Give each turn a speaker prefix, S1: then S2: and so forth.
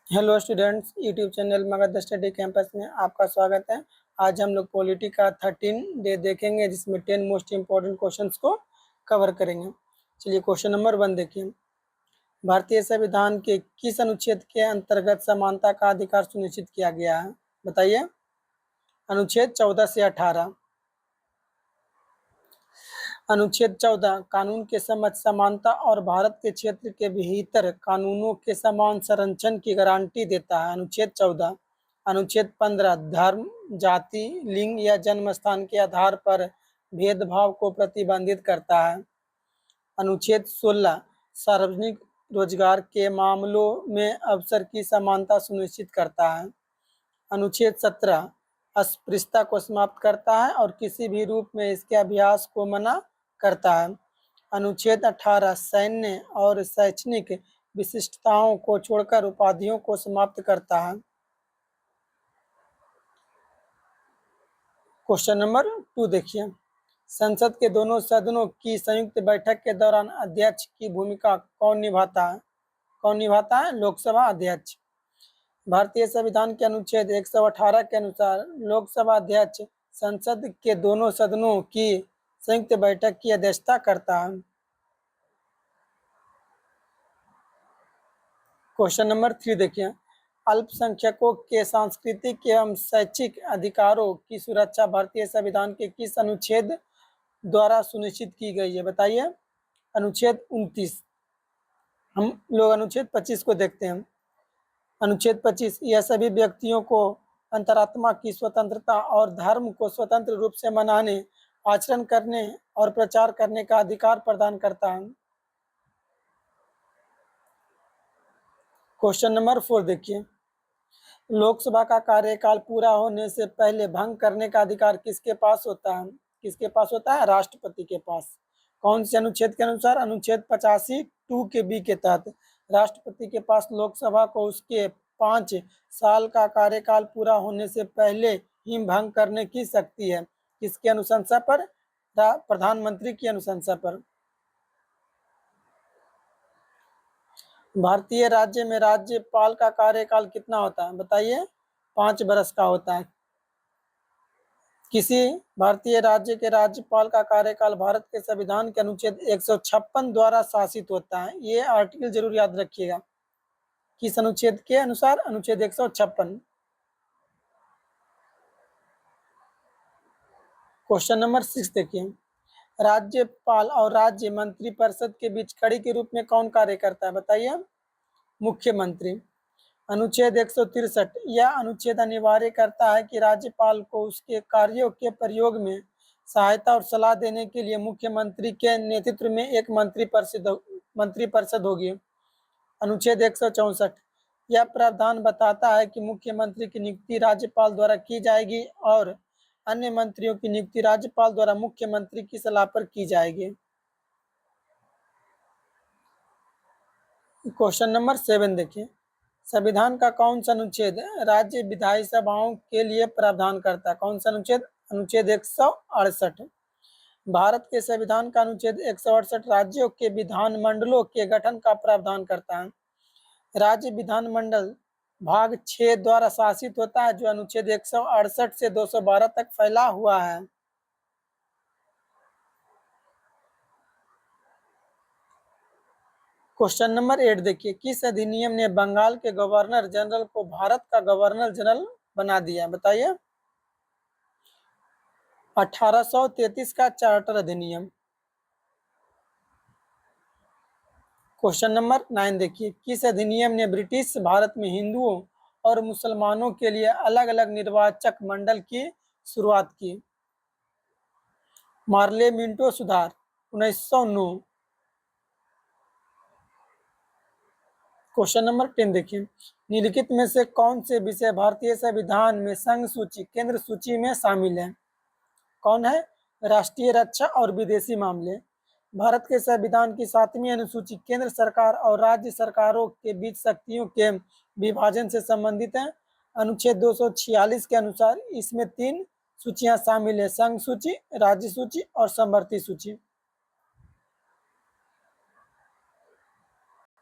S1: Hello students, YouTube channel Magadh study campus में आपका स्वागत है। आज हम लोग पॉलिटी का 13 डे देखेंगे, जिसमें 10 मोस्ट इम्पोर्टेंट क्वेश्चंस को कवर करेंगे। चलिए क्वेश्चन नंबर 1 देखिए। भारतीय संविधान के किस अनुच्छेद के अंतर्गत समानता का अधिकार सुनिश्चित किया गया है? बताइए। अनुच्छेद 14 से 18। अनुच्छेद 14 कानून के समक्ष समानता और भारत के क्षेत्र के भीतर कानूनों के समान संरक्षण की गारंटी देता है। अनुच्छेद 14। अनुच्छेद 15 धर्म, जाति, लिंग या जन्म स्थान के आधार पर भेदभाव को प्रतिबंधित करता है। अनुच्छेद 16 सार्वजनिक रोजगार के मामलों में अवसर की समानता सुनिश्चित करता है। अनुच्छेद 17 अस्पृश्यता को समाप्त करता है और किसी भी रूप में इसके अभ्यास को मना करता है। अनुच्छेद 18 सैन्य और शैक्षणिक विशिष्टताओं को छोड़कर उपाधियों को समाप्त करता है। क्वेश्चन नंबर 2 देखिए। संसद के दोनों सदनों की संयुक्त बैठक के दौरान अध्यक्ष की भूमिका कौन निभाता है? लोकसभा अध्यक्ष। भारतीय संविधान के अनुच्छेद 118 के अनुसार लोकसभा अध्यक्ष संसद के दोनों सदनों की संयुक्त बैठक की अध्यक्षता करता है। क्वेश्चन नंबर 3 देखिए। अल्पसंख्यकों के सांस्कृतिक एवं शैक्षिक अधिकारों की सुरक्षा भारतीय संविधान के किस अनुच्छेद द्वारा सुनिश्चित की गई है? बताइए। अनुच्छेद 29। हम लोग अनुच्छेद 25 को देखते हैं। अनुच्छेद 25 यह सभी व्यक्तियों को अंतरात्मा की स्वतंत्रता और धर्म को स्वतंत्र रूप से मनाने, आचरण करने और प्रचार करने का अधिकार प्रदान करता है। क्वेश्चन नंबर 4 देखिए। लोकसभा का कार्यकाल पूरा होने से पहले भंग करने का अधिकार किसके पास होता है? राष्ट्रपति के पास। कौन से अनुच्छेद के अनुसार? अनुच्छेद 85 2 के बी के तहत राष्ट्रपति के पास लोकसभा को उसके 5 साल का कार्यकाल पूरा होने से पहले ही भंग करने की शक्ति है। किसकी अनुशंसा पर? प्रधानमंत्री की अनुशंसा पर। भारतीय राज्य में राज्यपाल का कार्यकाल कितना होता है? बताइए। 5 वर्ष का होता है। किसी भारतीय राज्य के राज्यपाल का कार्यकाल भारत के संविधान के अनुच्छेद 156 द्वारा शासित होता है। ये आर्टिकल जरूर याद रखिएगा। किस अनुच्छेद के अनुसार? अनुच्छेद 156। क्वेश्चन नंबर 6 देखिए। राज्यपाल और राज्य मंत्री परिषद के बीच कड़ी के रूप में कौन कार्य करता है? बताइए। मुख्यमंत्री। अनुच्छेद 163 यह अनुच्छेद अनिवार्य करता है कि राज्यपाल को उसके कार्यों के प्रयोग में सहायता और सलाह देने के लिए मुख्यमंत्री के नेतृत्व में एक मंत्री परिषद होगी। अनुच्छेद 164 यह प्रावधान बताता है कि मुख्यमंत्री की नियुक्ति राज्यपाल द्वारा की जाएगी और अन्य मंत्रियों की नियुक्ति राज्यपाल द्वारा मुख्यमंत्री की सलाह पर की जाएगी। क्वेश्चन नंबर 7 देखिए। संविधान का कौन सा अनुच्छेद राज्य विधानसभाओं के लिए प्रावधान करता है? कौन सा अनुच्छेद? अनुच्छेद 168। भारत के संविधान का अनुच्छेद 168 राज्यों के विधानमंडलों के गठन का प्रावधान करता है। राज्य विधानमंडल भाग 6 द्वारा शासित होता है, जो अनुच्छेद 168 से 212 तक फैला हुआ है। क्वेश्चन नंबर 8 देखिए। किस अधिनियम ने बंगाल के गवर्नर जनरल को भारत का गवर्नर जनरल बना दिया? बताइए। 1833 का चार्टर अधिनियम। क्वेश्चन नंबर 9 देखिए। किस अधिनियम ने ब्रिटिश भारत में हिंदुओं और मुसलमानों के लिए अलग अलग निर्वाचक मंडल की शुरुआत की? मार्ले मिंटो सुधार 1909। क्वेश्चन नंबर 10 देखिए। निम्नलिखित में से कौन से विषय भारतीय संविधान में संघ सूची केंद्र सूची में शामिल है? कौन है? राष्ट्रीय रक्षा और विदेशी मामले। भारत के संविधान की 7वीं अनुसूची केंद्र सरकार और राज्य सरकारों के बीच शक्तियों के विभाजन से संबंधित है। अनुच्छेद 246 के अनुसार इसमें 3 सूचियां शामिल है: संघ सूची, राज्य सूची और समवर्ती सूची।